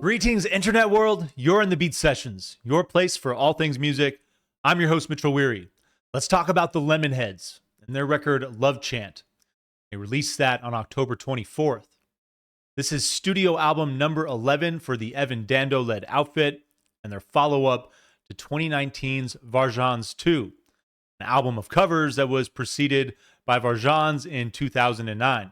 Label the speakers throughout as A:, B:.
A: Greetings, internet world. You're in the Beat Sessions, your place for all things music. I'm your host, Mitchell Weary. Let's talk about the Lemonheads and their record, Love Chant. They released that on October 24th. This is studio album number 11 for the Evan Dando led outfit and their follow-up to 2019's Varjans 2, an album of covers that was preceded by Varjans in 2009.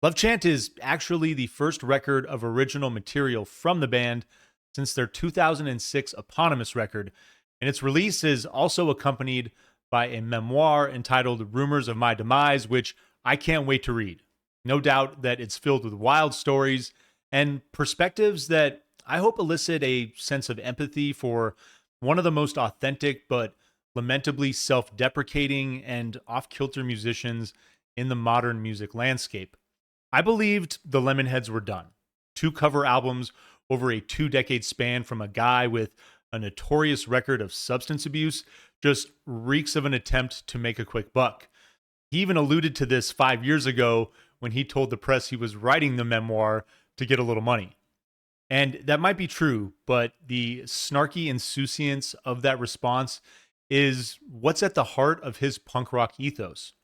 A: Love Chant is actually the first record of original material from the band since their 2006 eponymous record, and its release is also accompanied by a memoir entitled Rumors of My Demise, which I can't wait to read. No doubt that it's filled with wild stories and perspectives that I hope elicit a sense of empathy for one of the most authentic but lamentably self-deprecating and off-kilter musicians in the modern music landscape. I believed the Lemonheads were done. 2 cover albums over a 2-decade span from a guy with a notorious record of substance abuse just reeks of an attempt to make a quick buck. He even alluded to this 5 years ago when he told the press he was writing the memoir to get a little money. And that might be true, but the snarky insouciance of that response is what's at the heart of his punk rock ethos.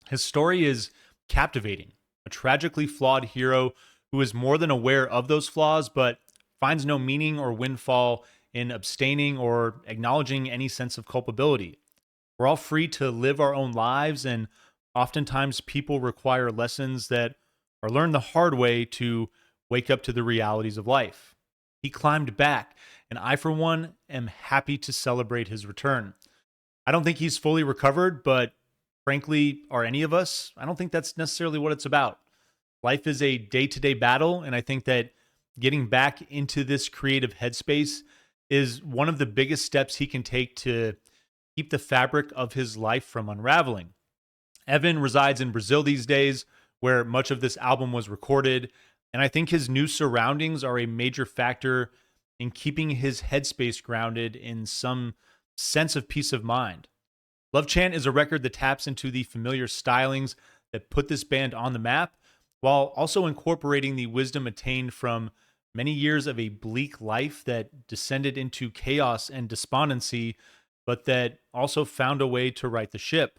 A: His story is captivating. A tragically flawed hero who is more than aware of those flaws, but finds no meaning or windfall in abstaining or acknowledging any sense of culpability. We're all free to live our own lives, and oftentimes people require lessons that are learned the hard way to wake up to the realities of life. He climbed back, and I, for one, am happy to celebrate his return. I don't think he's fully recovered, but frankly, are any of us? I don't think that's necessarily what it's about. Life is a day-to-day battle, and I think that getting back into this creative headspace is one of the biggest steps he can take to keep the fabric of his life from unraveling. Evan resides in Brazil these days, where much of this album was recorded, and I think his new surroundings are a major factor in keeping his headspace grounded in some sense of peace of mind. Love Chant is a record that taps into the familiar stylings that put this band on the map, while also incorporating the wisdom attained from many years of a bleak life that descended into chaos and despondency, but that also found a way to right the ship.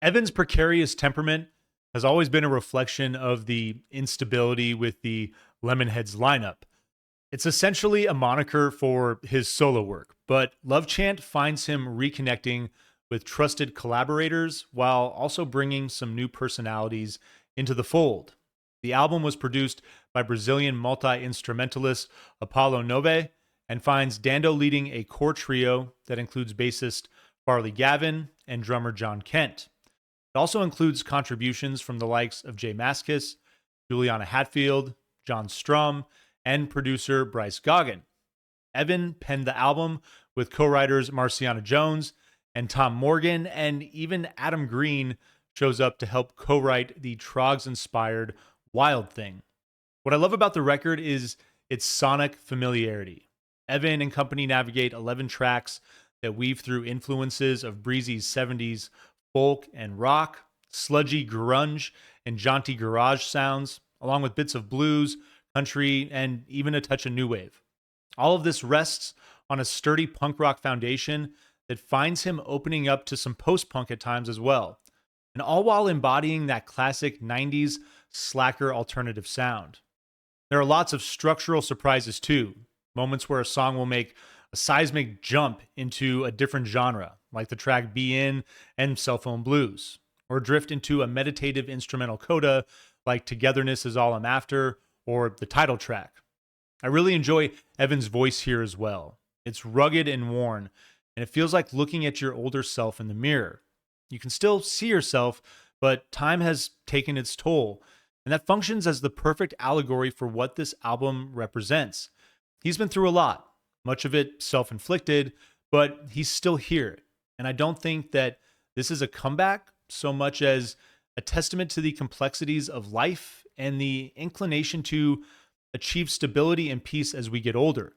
A: Evan's precarious temperament has always been a reflection of the instability with the Lemonheads lineup. It's essentially a moniker for his solo work, but Love Chant finds him reconnecting with trusted collaborators while also bringing some new personalities into the fold. The album was produced by Brazilian multi-instrumentalist Apollo Nove and finds Dando leading a core trio that includes bassist Farley Gavin and drummer John Kent. It also includes contributions from the likes of Jay Mascis, Juliana Hatfield, John Strum, and producer Bryce Goggin. Evan penned the album with co-writers Marciana Jones and Tom Morgan, and even Adam Green shows up to help co-write the Trogs-inspired Wild Thing. What I love about the record is its sonic familiarity. Evan and company navigate 11 tracks that weave through influences of breezy 70s folk and rock, sludgy grunge, and jaunty garage sounds, along with bits of blues, country, and even a touch of new wave. All of this rests on a sturdy punk rock foundation that finds him opening up to some post-punk at times as well, and all while embodying that classic 90s slacker alternative sound. There are lots of structural surprises too, moments where a song will make a seismic jump into a different genre, like the track Be In and Cell Phone Blues, or drift into a meditative instrumental coda like Togetherness Is All I'm After, or the title track. I really enjoy Evan's voice here as well. It's rugged and worn, and it feels like looking at your older self in the mirror. You can still see yourself, but time has taken its toll, and that functions as the perfect allegory for what this album represents. He's been through a lot, much of it self-inflicted, but he's still here. And I don't think that this is a comeback so much as a testament to the complexities of life and the inclination to achieve stability and peace as we get older.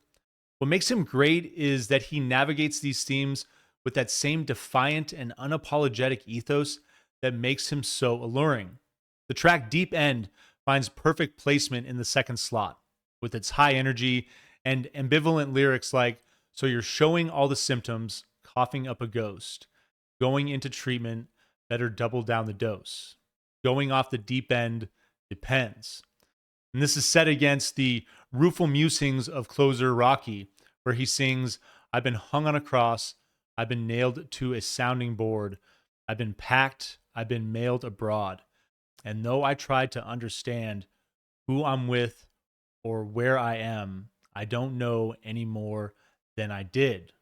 A: What makes him great is that he navigates these themes with that same defiant and unapologetic ethos that makes him so alluring. The track Deep End finds perfect placement in the second slot, with its high energy and ambivalent lyrics like, "So you're showing all the symptoms, coughing up a ghost, going into treatment, better double down the dose, going off the deep end, depends." And this is set against the rueful musings of closer Rocky, where he sings, "I've been hung on a cross, I've been nailed to a sounding board, I've been packed, I've been mailed abroad. And though I tried to understand who I'm with or where I am, I don't know any more than I did."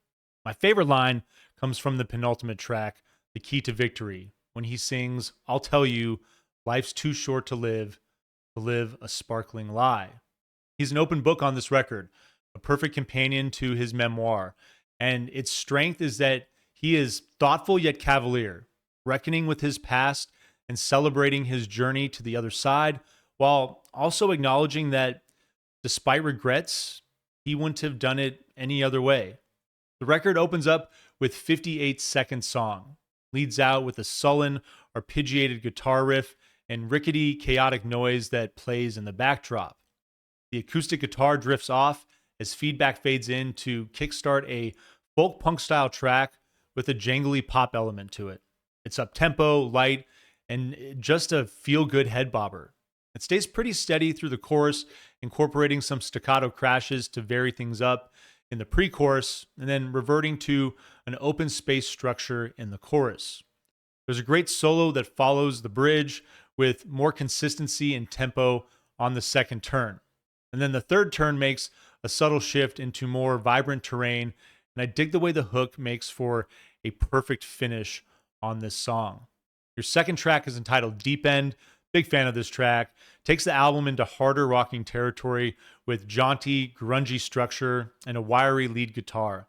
A: My favorite line comes from the penultimate track, "The Key to Victory," when he sings, "I'll tell you, life's too short to live a sparkling lie." He's an open book on this record, a perfect companion to his memoir. And its strength is that he is thoughtful yet cavalier, reckoning with his past and celebrating his journey to the other side, while also acknowledging that despite regrets, he wouldn't have done it any other way. The record opens up with 58-second song, leads out with a sullen, arpeggiated guitar riff and rickety, chaotic noise that plays in the backdrop. The acoustic guitar drifts off as feedback fades in to kickstart a folk punk style track with a jangly pop element to it. It's up tempo, light, and just a feel good head bobber. It stays pretty steady through the chorus, incorporating some staccato crashes to vary things up in the pre chorus, and then reverting to an open space structure in the chorus. There's a great solo that follows the bridge with more consistency and tempo on the second turn. And then the third turn makes a subtle shift into more vibrant terrain, and I dig the way the hook makes for a perfect finish on this song. Your second track is entitled Deep End. Big fan of this track. Takes the album into harder rocking territory with jaunty, grungy structure and a wiry lead guitar.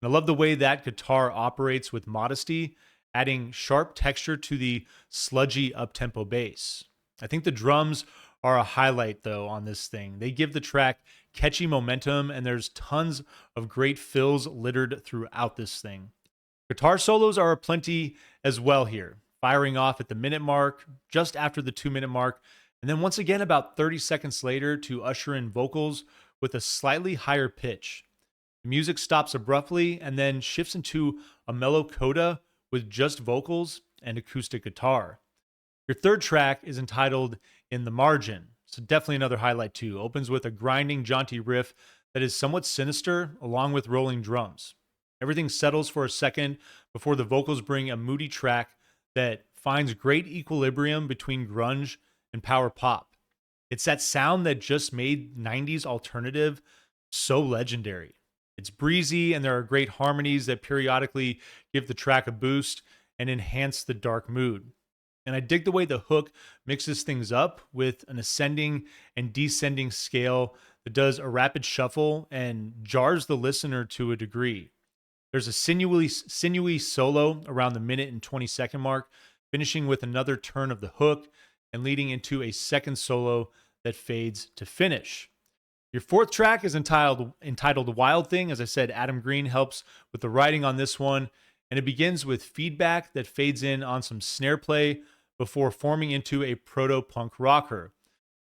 A: And I love the way that guitar operates with modesty, adding sharp texture to the sludgy up-tempo bass. I think the drums are a highlight, though, on this thing. They give the track catchy momentum, and there's tons of great fills littered throughout this thing. Guitar solos are aplenty as well here, firing off at the minute mark, just after the 2-minute mark, and then once again about 30 seconds later to usher in vocals with a slightly higher pitch. The music stops abruptly and then shifts into a mellow coda with just vocals and acoustic guitar. Your third track is entitled In the Margin, so definitely another highlight too. Opens with a grinding, jaunty riff that is somewhat sinister, along with rolling drums. Everything settles for a second before the vocals bring a moody track that finds great equilibrium between grunge and power pop. It's that sound that just made 90s alternative so legendary. It's breezy, and there are great harmonies that periodically give the track a boost and enhance the dark mood. And I dig the way the hook mixes things up with an ascending and descending scale that does a rapid shuffle and jars the listener to a degree. There's a sinewy solo around the minute and 20-second mark, finishing with another turn of the hook and leading into a second solo that fades to finish. Your fourth track is entitled Wild Thing. As I said, Adam Green helps with the writing on this one, and it begins with feedback that fades in on some snare play before forming into a proto-punk rocker.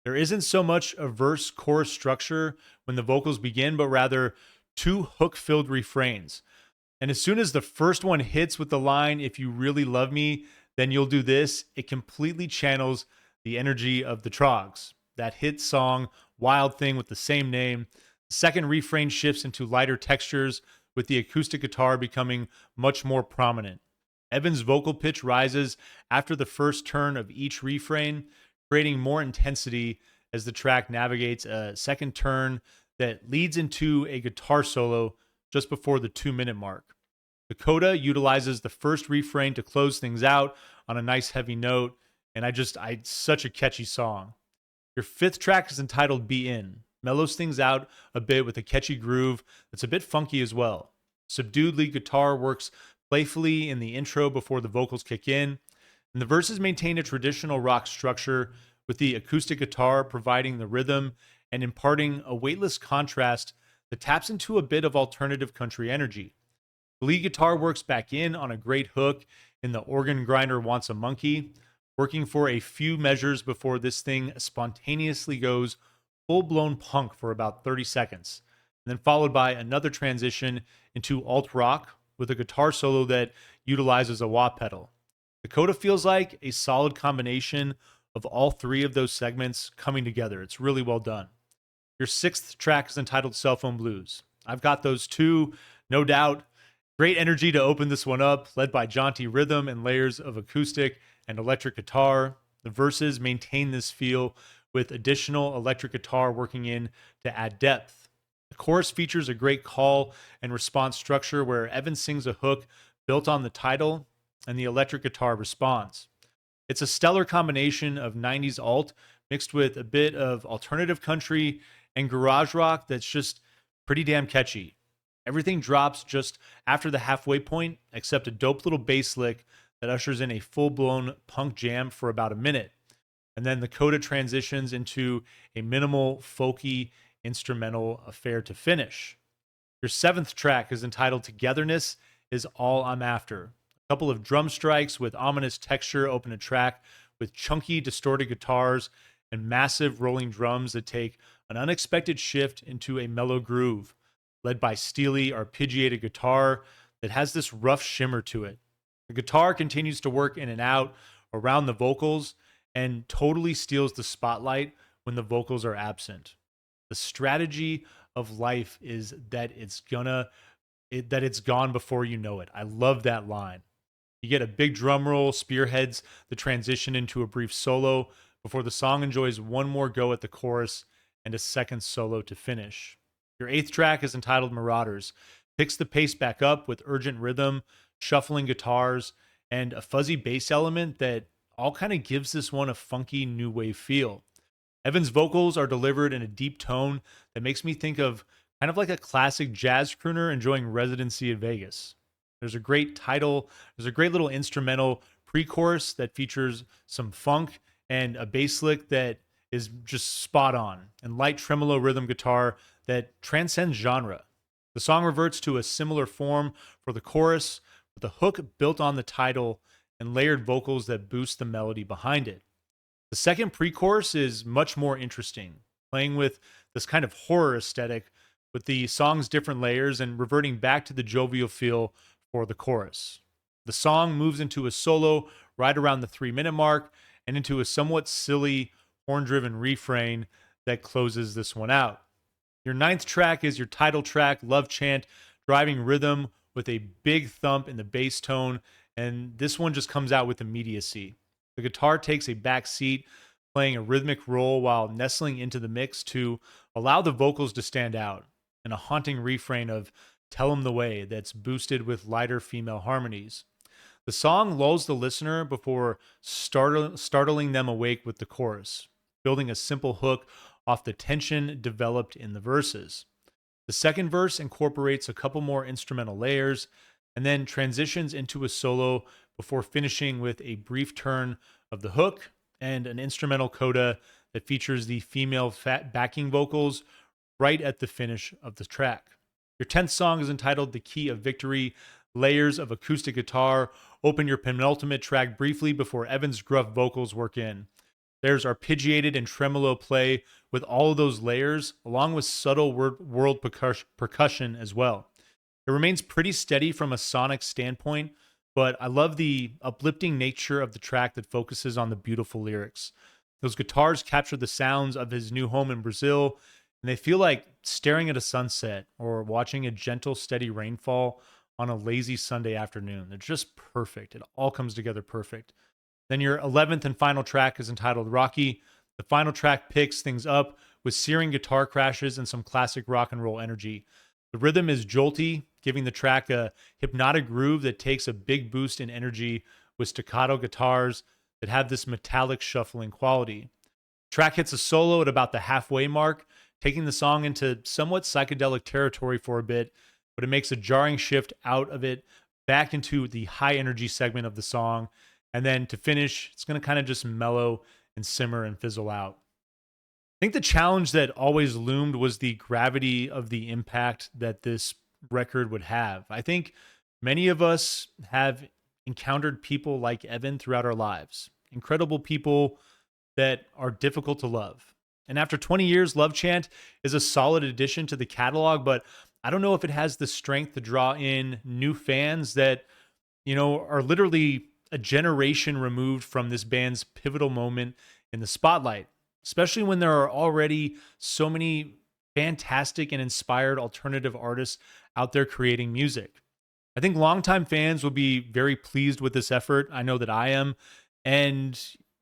A: There isn't so much a verse-chorus structure when the vocals begin, but rather two hook-filled refrains. And as soon as the first one hits with the line, "If you really love me, then you'll do this," it completely channels the energy of the Trogs. That hit song, Wild Thing, with the same name. The second refrain shifts into lighter textures, with the acoustic guitar becoming much more prominent. Evan's vocal pitch rises after the first turn of each refrain, creating more intensity as the track navigates a second turn that leads into a guitar solo just before the 2-minute mark. The coda utilizes the first refrain to close things out on a nice heavy note, and it's such a catchy song. Your fifth track is entitled Be In. Mellows things out a bit with a catchy groove that's a bit funky as well. Subdued lead guitar works playfully in the intro before the vocals kick in, and the verses maintain a traditional rock structure with the acoustic guitar providing the rhythm and imparting a weightless contrast that taps into a bit of alternative country energy. The lead guitar works back in on a great hook in The Organ Grinder Wants a Monkey, working for a few measures before this thing spontaneously goes full-blown punk for about 30 seconds. then followed by another transition into alt rock with a guitar solo that utilizes a wah pedal. The coda feels like a solid combination of all three of those segments coming together. It's really well done. Your sixth track is entitled Cell Phone Blues. I've got those two, no doubt. Great energy to open this one up, led by jaunty rhythm and layers of acoustic and electric guitar. The verses maintain this feel with additional electric guitar working in to add depth. The chorus features a great call and response structure where Evan sings a hook built on the title and the electric guitar responds. It's a stellar combination of 90s alt mixed with a bit of alternative country and garage rock that's just pretty damn catchy. Everything drops just after the halfway point, except a dope little bass lick that ushers in a full blown punk jam for about a minute. And then the coda transitions into a minimal, folky, instrumental affair to finish. Your seventh track is entitled Togetherness is All I'm After. A couple of drum strikes with ominous texture open a track with chunky, distorted guitars and massive rolling drums that take an unexpected shift into a mellow groove, led by steely, arpeggiated guitar that has this rough shimmer to it. The guitar continues to work in and out around the vocals and totally steals the spotlight when the vocals are absent. The strategy of life is that it's gone before you know it. I love that line. You get a big drum roll, spearheads the transition into a brief solo before the song enjoys one more go at the chorus and a second solo to finish. Your eighth track is entitled Marauders. Picks the pace back up with urgent rhythm, shuffling guitars, and a fuzzy bass element that all kind of gives this one a funky new wave feel. Evan's vocals are delivered in a deep tone that makes me think of kind of like a classic jazz crooner enjoying residency at Vegas. There's a great little instrumental pre-chorus that features some funk and a bass lick that is just spot on, and light tremolo rhythm guitar that transcends genre. The song reverts to a similar form for the chorus, with a hook built on the title and layered vocals that boost the melody behind it. The second pre-chorus is much more interesting, playing with this kind of horror aesthetic with the song's different layers and reverting back to the jovial feel for the chorus. The song moves into a solo right around the 3-minute mark and into a somewhat silly horn-driven refrain that closes this one out. Your ninth track is your title track, Love Chant, driving rhythm with a big thump in the bass tone, and this one just comes out with immediacy. The guitar takes a back seat, playing a rhythmic roll while nestling into the mix to allow the vocals to stand out, and a haunting refrain of Tell 'em the Way that's boosted with lighter female harmonies. The song lulls the listener before startling them awake with the chorus, building a simple hook off the tension developed in the verses. The second verse incorporates a couple more instrumental layers and then transitions into a solo before finishing with a brief turn of the hook and an instrumental coda that features the female backing vocals right at the finish of the track. Your 10th song is entitled The Key of Victory. Layers of acoustic guitar open your penultimate track briefly before Evan's gruff vocals work in. There's arpeggiated and tremolo play with all of those layers, along with subtle world percussion as well. It remains pretty steady from a sonic standpoint, but I love the uplifting nature of the track that focuses on the beautiful lyrics. Those guitars capture the sounds of his new home in Brazil, and they feel like staring at a sunset or watching a gentle, steady rainfall on a lazy Sunday afternoon. They're just perfect. It all comes together perfect. Then your 11th and final track is entitled Rocky. The final track picks things up with searing guitar crashes and some classic rock and roll energy. The rhythm is jolty, giving the track a hypnotic groove that takes a big boost in energy with staccato guitars that have this metallic shuffling quality. The track hits a solo at about the halfway mark, taking the song into somewhat psychedelic territory for a bit, but it makes a jarring shift out of it back into the high energy segment of the song. And then to finish, it's going to kind of just mellow and simmer and fizzle out. I think the challenge that always loomed was the gravity of the impact that this record would have. I think many of us have encountered people like Evan throughout our lives, incredible people that are difficult to love. And after 20 years, Love Chant is a solid addition to the catalog, but I don't know if it has the strength to draw in new fans that, are literally a generation removed from this band's pivotal moment in the spotlight, especially when there are already so many fantastic and inspired alternative artists out there creating music. I think longtime fans will be very pleased with this effort. I know that I am. And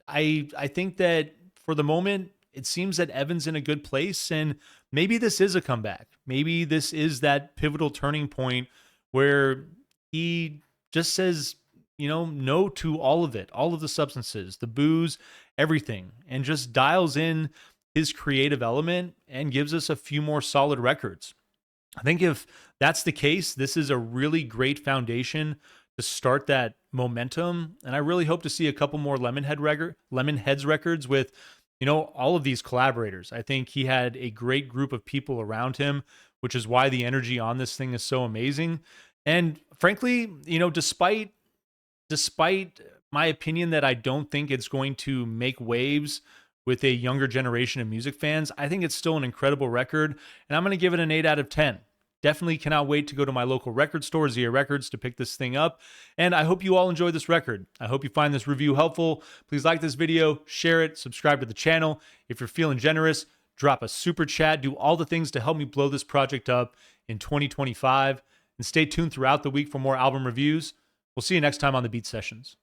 A: I think that for the moment, it seems that Evan's in a good place, and maybe this is a comeback. Maybe this is that pivotal turning point where he just says, no to all of it, all of the substances, the booze, everything, and just dials in his creative element and gives us a few more solid records. I think if that's the case, this is a really great foundation to start that momentum. And I really hope to see a couple more Lemonheads records with, all of these collaborators. I think he had a great group of people around him, which is why the energy on this thing is so amazing. And frankly, despite my opinion that I don't think it's going to make waves with a younger generation of music fans, I think it's still an incredible record, and I'm going to give it an 8 out of 10. Definitely cannot wait to go to my local record store, Zia Records, to pick this thing up. And I hope you all enjoy this record. I hope you find this review helpful. Please like this video, share it, subscribe to the channel. If you're feeling generous, drop a super chat, do all the things to help me blow this project up in 2025. And stay tuned throughout the week for more album reviews. We'll see you next time on the Beat Sessions.